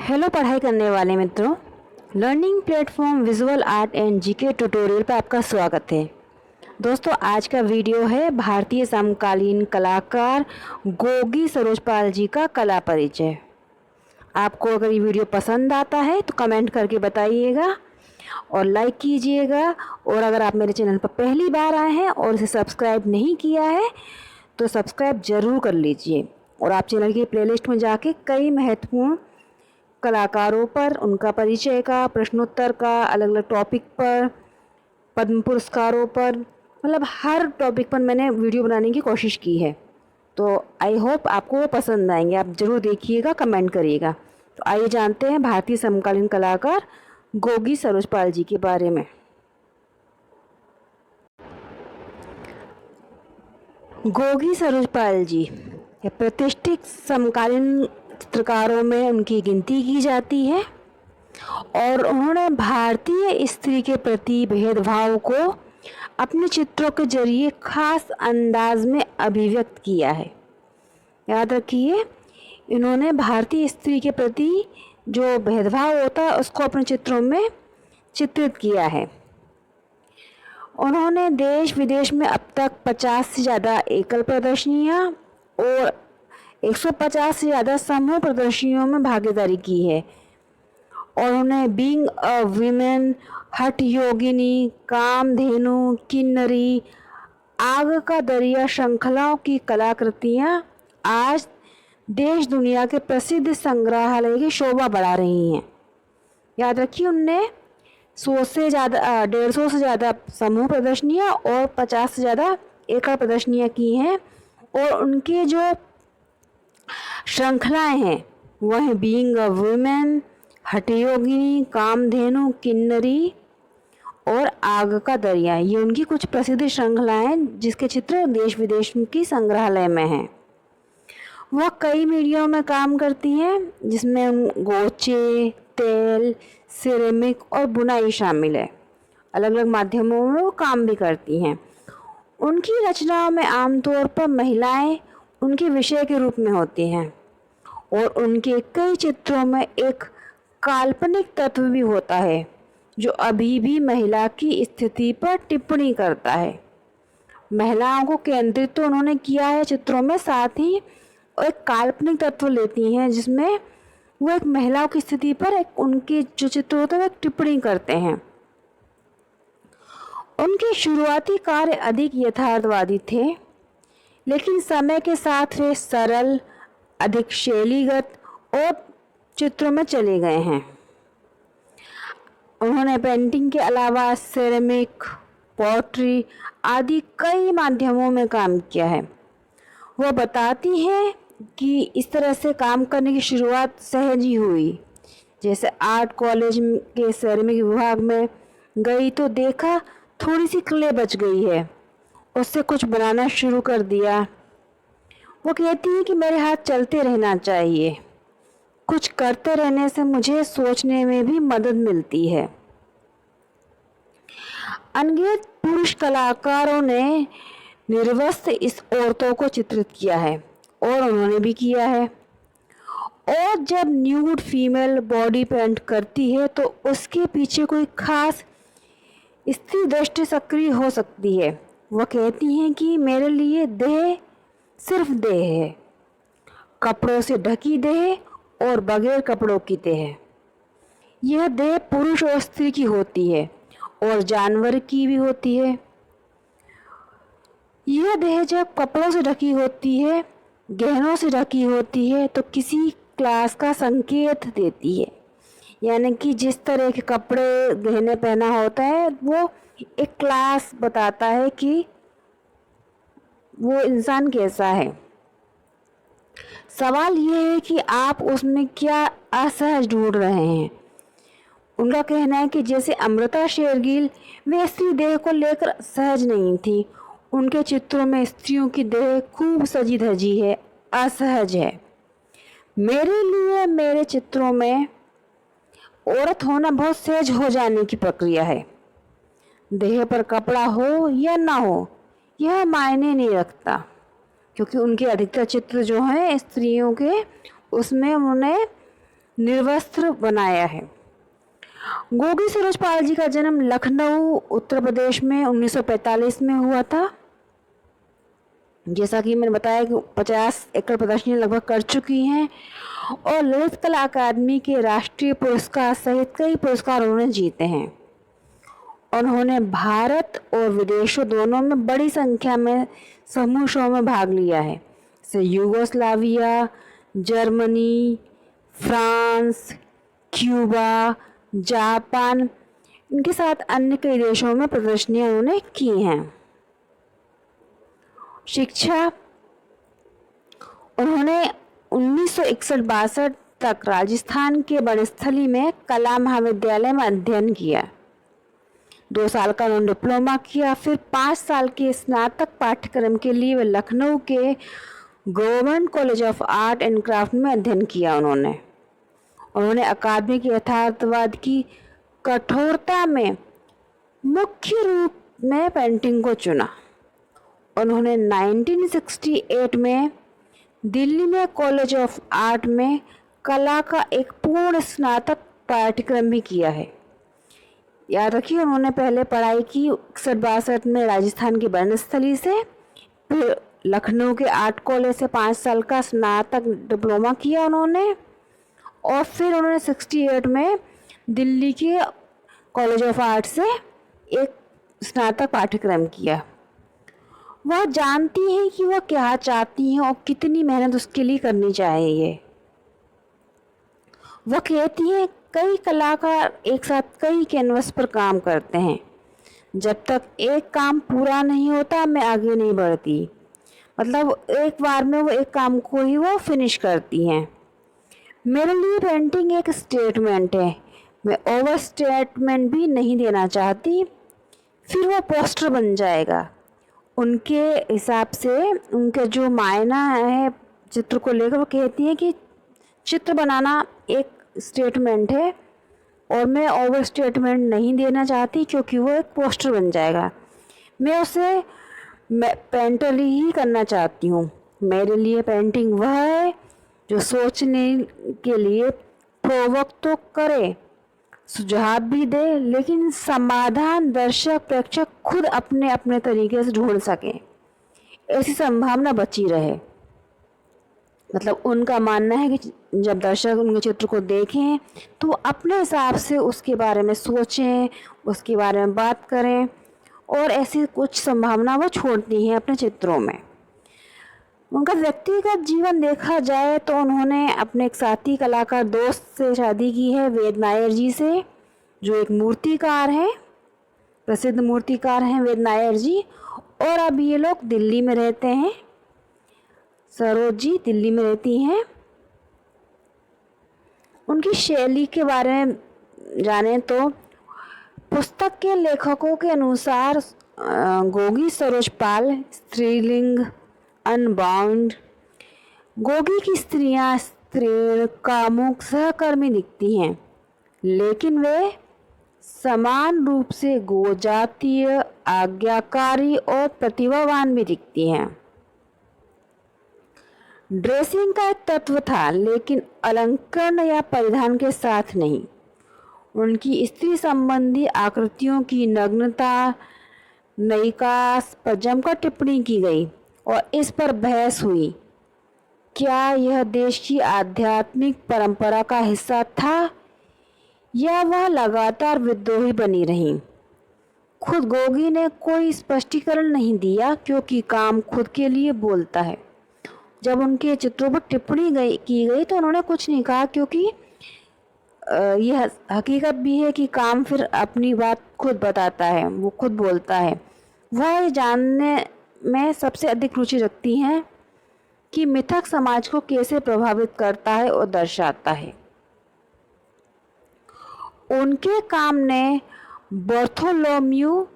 Hello पढ़ाई करने वाले मित्रों, learning platform visual art and GK tutorial पर आपका स्वागत है। दोस्तों, आज का वीडियो है भारतीय समकालीन कलाकार गोगी सरोजपाल जी का कला परिचय। आपको अगर ये वीडियो पसंद आता है तो कमेंट करके बताइएगा और लाइक कीजिएगा। और अगर आप मेरे चैनल पर पहली बार आए हैं और इसे सब्सक्राइब नहीं किया है तो सब्सक्राइब ज़रूर कर लीजिए। और आप चैनल की प्लेलिस्ट में जाके कई महत्वपूर्ण कलाकारों पर, उनका परिचय का, प्रश्नोत्तर का, अलग अलग टॉपिक पर, पद्म पुरस्कारों पर, मतलब हर टॉपिक पर मैंने वीडियो बनाने की कोशिश की है। तो आई होप आपको वो पसंद आएंगे। आप ज़रूर देखिएगा, कमेंट करिएगा। तो आइए जानते हैं भारतीय समकालीन कलाकार गोगी सरोजपाल जी के बारे में। गोगी सरोजपाल जी प्रतिष्ठित समकालीन चित्रकारों में उनकी गिनती की जाती है और उन्होंने भारतीय स्त्री के प्रति भेदभाव को अपने चित्रों के जरिए खास अंदाज में अभिव्यक्त किया है। याद रखिए, इन्होंने भारतीय स्त्री के प्रति जो भेदभाव होता है उसको अपने चित्रों में चित्रित किया है। उन्होंने देश विदेश में अब तक 50 से ज़्यादा एकल प्रदर्शनियाँ और 150 से ज़्यादा समूह प्रदर्शनियों में भागीदारी की है। और उन्हें बीइंग अ वीमेन, हठ योगिनी, कामधेनु, किन्नरी, आग का दरिया श्रृंखलाओं की कलाकृतियाँ आज देश दुनिया के प्रसिद्ध संग्रहालय की शोभा बढ़ा रही हैं। याद रखिए, उनने 150 से ज़्यादा समूह प्रदर्शनियाँ और 50 से ज़्यादा एकल प्रदर्शनियाँ की हैं। और उनके जो श्रृंखलाएँ हैं वह हैं being a women, हठयोगिनी, Kamdhenu, Kinnari और आग का दरिया। ये उनकी कुछ प्रसिद्ध श्रृंखलाएँ हैं जिसके चित्र देश विदेश की संग्रहालय में हैं। वह कई मीडिया में काम करती हैं जिसमें गोचे, तेल, सिरेमिक और बुनाई शामिल है। अलग अलग माध्यमों में वो काम भी करती हैं। उनकी रचनाओं में आमतौर पर महिलाएं उनके विषय के रूप में होती हैं और उनके कई चित्रों में एक काल्पनिक तत्व भी होता है जो अभी भी महिला की स्थिति पर टिप्पणी करता है। महिलाओं को केंद्रित तो उन्होंने किया है चित्रों में, साथ ही एक काल्पनिक तत्व लेती हैं जिसमें वो एक महिलाओं की स्थिति पर एक उनके जो चित्र होते हैं वो एक टिप्पणी करते हैं। उनके शुरुआती कार्य अधिक यथार्थवादी थे, लेकिन समय के साथ वे सरल, अधिक शैलीगत और चित्रों में चले गए हैं। उन्होंने पेंटिंग के अलावा सेरेमिक, पोट्री आदि कई माध्यमों में काम किया है। वह बताती हैं कि इस तरह से काम करने की शुरुआत सहज ही हुई। जैसे आर्ट कॉलेज के सेरेमिक विभाग में गई तो देखा थोड़ी सी क्ले बच गई है, उससे कुछ बनाना शुरू कर दिया। वो कहती है कि मेरे हाथ चलते रहना चाहिए, कुछ करते रहने से मुझे सोचने में भी मदद मिलती है। अनगिनत पुरुष कलाकारों ने निर्वस्त्र इस औरतों को चित्रित किया है और उन्होंने भी किया है। और जब न्यूड फीमेल बॉडी पेंट करती है तो उसके पीछे कोई खास स्त्री दृष्टि सक्रिय हो सकती है। वह कहती हैं कि मेरे लिए देह सिर्फ देह है, कपड़ों से ढकी देह और बगैर कपड़ों की देह। यह देह पुरुष और स्त्री की होती है और जानवर की भी होती है। यह देह जब कपड़ों से ढकी होती है, गहनों से ढकी होती है तो किसी क्लास का संकेत देती है। यानी कि जिस तरह के कपड़े गहने पहना होता है वो एक क्लास बताता है कि वो इंसान कैसा है। सवाल ये है कि आप उसमें क्या असहज ढूंढ रहे हैं। उनका कहना है कि जैसे अमृता शेरगिल वे स्त्री देह को लेकर सहज नहीं थी। उनके चित्रों में स्त्रियों की देह खूब सजी धजी है, असहज है। मेरे लिए मेरे चित्रों में औरत होना बहुत सहज हो जाने की प्रक्रिया है। देह पर कपड़ा हो या ना हो यह मायने नहीं रखता, क्योंकि उनके अधिकतर चित्र जो हैं स्त्रियों के, उसमें उन्होंने निर्वस्त्र बनाया है। गोगी सरोजपाल जी का जन्म लखनऊ उत्तर प्रदेश में 1945 में हुआ था। जैसा कि मैंने बताया कि 50 एकड़ प्रदर्शनी लगभग कर चुकी हैं और ललित कला अकादमी के राष्ट्रीय पुरस्कार सहित कई पुरस्कार उन्होंने जीते हैं। उन्होंने भारत और विदेशों दोनों में बड़ी संख्या में समूह शो में भाग लिया है, जैसे Yugoslavia, Germany, France, Cuba, Japan, इनके साथ अन्य कई देशों में प्रदर्शनियां उन्होंने की हैं। शिक्षा, उन्होंने 1961-62 तक राजस्थान के बनस्थली में कला महाविद्यालय में अध्ययन किया। 2 साल का उन्होंने डिप्लोमा किया। फिर 5 साल के स्नातक पाठ्यक्रम के लिए वे लखनऊ के government college of art and craft में अध्ययन किया। उन्होंने अकादमिक यथार्थवाद की कठोरता में मुख्य रूप में पेंटिंग को चुना। उन्होंने 1968 में दिल्ली में कॉलेज ऑफ आर्ट में कला का एक पूर्ण स्नातक पाठ्यक्रम भी किया है। याद रखिए, उन्होंने पहले पढ़ाई की 61-62 में राजस्थान की बनस्थली से, फिर लखनऊ के आर्ट कॉलेज से 5 साल का स्नातक डिप्लोमा किया उन्होंने, और फिर उन्होंने 68 में दिल्ली के कॉलेज ऑफ आर्ट से एक स्नातक पाठ्यक्रम किया। वह जानती हैं कि वह क्या चाहती हैं और कितनी मेहनत उसके लिए करनी चाहिए। वह कहती हैं, कई कलाकार एक साथ कई कैनवस पर काम करते हैं। जब तक एक काम पूरा नहीं होता मैं आगे नहीं बढ़ती। मतलब एक बार में वो एक काम को ही वो फिनिश करती हैं। मेरे लिए पेंटिंग एक स्टेटमेंट है, मैं ओवर स्टेटमेंट भी नहीं देना चाहती, फिर वो पोस्टर बन जाएगा। उनके हिसाब से उनका जो मायना है चित्र को लेकर, वो कहती हैं कि चित्र बनाना एक स्टेटमेंट है और मैं ओवर स्टेटमेंट नहीं देना चाहती, क्योंकि वो एक पोस्टर बन जाएगा। मैं उसे पेंटली ही करना चाहती हूँ। मेरे लिए पेंटिंग वह है जो सोचने के लिए प्रोवोक तो करे, सुझाव भी दे, लेकिन समाधान दर्शक प्रेक्षक खुद अपने अपने तरीके से ढूंढ सकें, ऐसी संभावना बची रहे। मतलब उनका मानना है कि जब दर्शक उनके चित्र को देखें तो अपने हिसाब से उसके बारे में सोचें, उसके बारे में बात करें, और ऐसी कुछ संभावना वो छोड़ती हैं अपने चित्रों में। उनका व्यक्तिगत जीवन देखा जाए तो उन्होंने अपने एक साथी कलाकार दोस्त से शादी की है, वेद नायर जी से, जो एक मूर्तिकार हैं, प्रसिद्ध मूर्तिकार हैं वेद नायर जी। और अब ये लोग दिल्ली में रहते हैं। सरोज जी दिल्ली में रहती हैं। उनकी शैली के बारे में जानें तो पुस्तक के लेखकों के अनुसार गोगी सरोजपाल स्त्रीलिंग अनबाउंड, गोगी की स्त्रियां स्त्रीण कामुक सहकर्मी दिखती हैं, लेकिन वे समान रूप से गोजातीय, आज्ञाकारी और प्रतिभावान भी दिखती हैं। ड्रेसिंग का एक तत्व था, लेकिन अलंकरण या परिधान के साथ नहीं। उनकी स्त्री संबंधी आकृतियों की नग्नता, नयिकास पर जमकर टिप्पणी की गई और इस पर बहस हुई, क्या यह देश की आध्यात्मिक परंपरा का हिस्सा था या वह लगातार विद्रोही बनी रही। खुद गोगी ने कोई स्पष्टीकरण नहीं दिया, क्योंकि काम खुद के लिए बोलता है। जब उनके चित्रों पर टिप्पणी की गई तो उन्होंने कुछ नहीं कहा, क्योंकि यह हकीकत भी है कि काम फिर अपनी बात खुद बताता है, वो खुद बोलता है। वह जानने में सबसे अधिक रुचि रखती हैं कि मिथक समाज को कैसे प्रभावित करता है और दर्शाता है। उनके काम ने बार्थोलोम्यू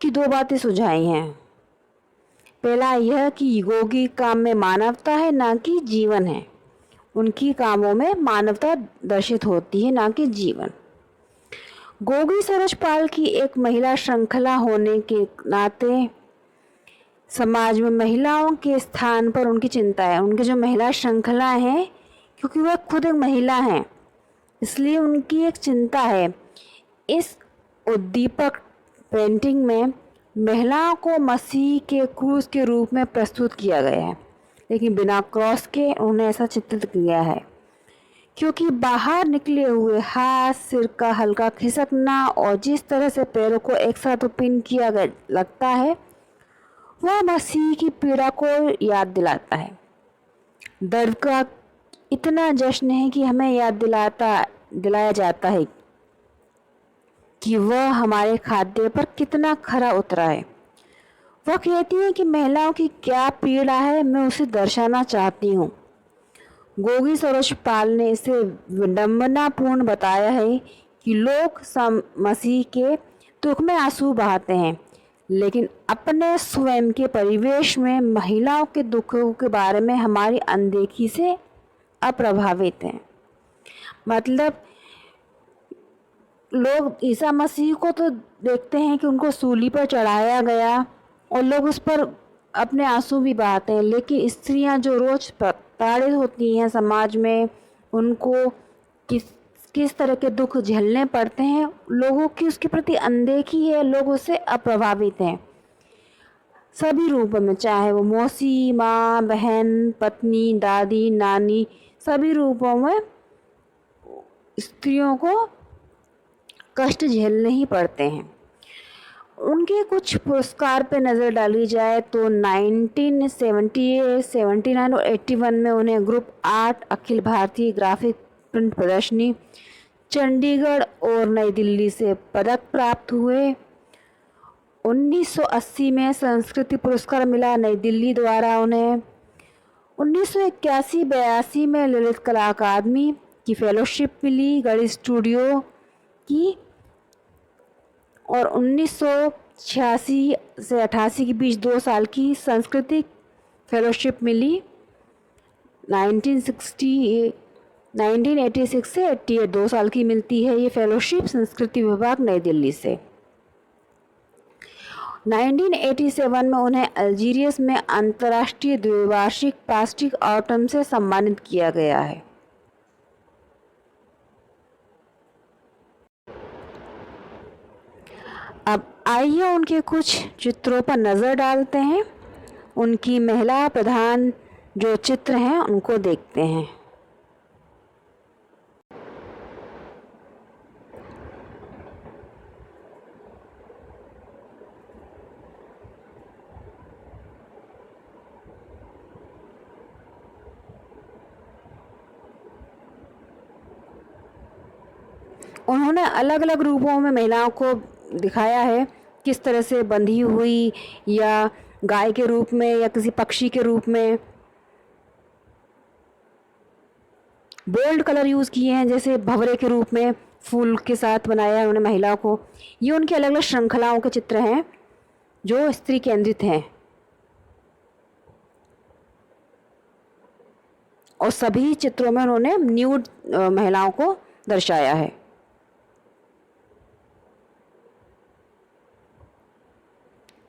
की 2 बातें सुझाई हैं। पहला यह कि गोगी काम में मानवता है, ना कि जीवन है। उनकी कामों में मानवता दर्शित होती है, ना कि जीवन। गोगी सरोजपाल की एक महिला श्रृंखला होने के नाते समाज में महिलाओं के स्थान पर उनकी चिंता है। उनकी जो महिला श्रृंखला है, क्योंकि वह खुद एक महिला हैं, इसलिए उनकी एक चिंता है। इस उद्दीपक पेंटिंग में महिलाओं को मसीह के क्रूस के रूप में प्रस्तुत किया गया है, लेकिन बिना क्रॉस के उन्हें ऐसा चित्रित किया है, क्योंकि बाहर निकले हुए हाथ, सिर का हल्का खिसकना और जिस तरह से पैरों को एक साथ पिन किया गया लगता है, वह मसीह की पीड़ा को याद दिलाता है। दर्द का इतना जश्न है कि हमें याद दिलाया जाता है कि वह हमारे खाद्य पर कितना खरा उतरा है। वह कहती है कि महिलाओं की क्या पीड़ा है, मैं उसे दर्शाना चाहती हूँ। गोगी सरोज पाल ने इसे विडंबनापूर्ण बताया है कि लोग मसीह के दुख में आंसू बहाते हैं, लेकिन अपने स्वयं के परिवेश में महिलाओं के दुखों के बारे में हमारी अनदेखी से अप्रभावित हैं। मतलब लोग ईसा मसीह को तो देखते हैं कि उनको सूली पर चढ़ाया गया और लोग उस पर अपने आंसू भी बहाते हैं, लेकिन स्त्रियां जो रोज प्रताड़ित होती हैं समाज में, उनको किस तरह के दुख झेलने पड़ते हैं, लोगों की उसके प्रति अनदेखी है, लोग उससे अप्रभावित हैं सभी रूपों में, चाहे वो मौसी, माँ, बहन, पत्नी, दादी, नानी, सभी रूपों में स्त्रियों को कष्ट झेलने ही पड़ते हैं। उनके कुछ पुरस्कार पे नज़र डाली जाए तो 1978, 79 और 81 में उन्हें group 8 Akhil Bharatiya graphic print प्रदर्शनी चंडीगढ़ और नई दिल्ली से पदक प्राप्त हुए। 1980 में संस्कृति पुरस्कार मिला नई दिल्ली द्वारा उन्हें। 1981-82 में ललित कला अकादमी की फेलोशिप मिली गणेश स्टूडियो की, और 1986 से 88 के बीच 2 साल की सांस्कृतिक फेलोशिप मिली। 1986 से 88 2 साल की मिलती है ये फेलोशिप संस्कृति विभाग नई दिल्ली से। 1987 में उन्हें अल्जीरियस में अंतर्राष्ट्रीय द्विवार्षिक प्लास्टिक ऑटम से सम्मानित किया गया है। अब आइए उनके कुछ चित्रों पर नज़र डालते हैं। उनकी महिला प्रधान जो चित्र हैं उनको देखते हैं। उन्होंने अलग अलग रूपों में महिलाओं को दिखाया है, किस तरह से बंधी हुई या गाय के रूप में या किसी पक्षी के रूप में। बोल्ड कलर यूज़ किए हैं, जैसे भंवरे के रूप में फूल के साथ बनाया है उन्होंने महिलाओं को। ये उनकी अलग अलग श्रृंखलाओं के चित्र हैं जो स्त्री केंद्रित हैं, और सभी चित्रों में उन्होंने न्यूड महिलाओं को दर्शाया है।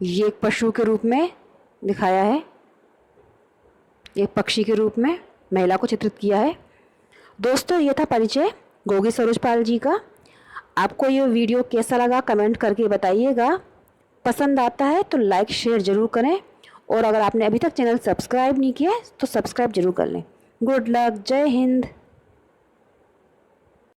ये एक पशु के रूप में दिखाया है, एक पक्षी के रूप में महिला को चित्रित किया है। दोस्तों, ये था परिचय गोगी सरोज पाल जी का। आपको ये वीडियो कैसा लगा कमेंट करके बताइएगा। पसंद आता है तो लाइक शेयर ज़रूर करें, और अगर आपने अभी तक चैनल सब्सक्राइब नहीं किया है तो सब्सक्राइब जरूर कर लें। गुड लक, जय हिंद।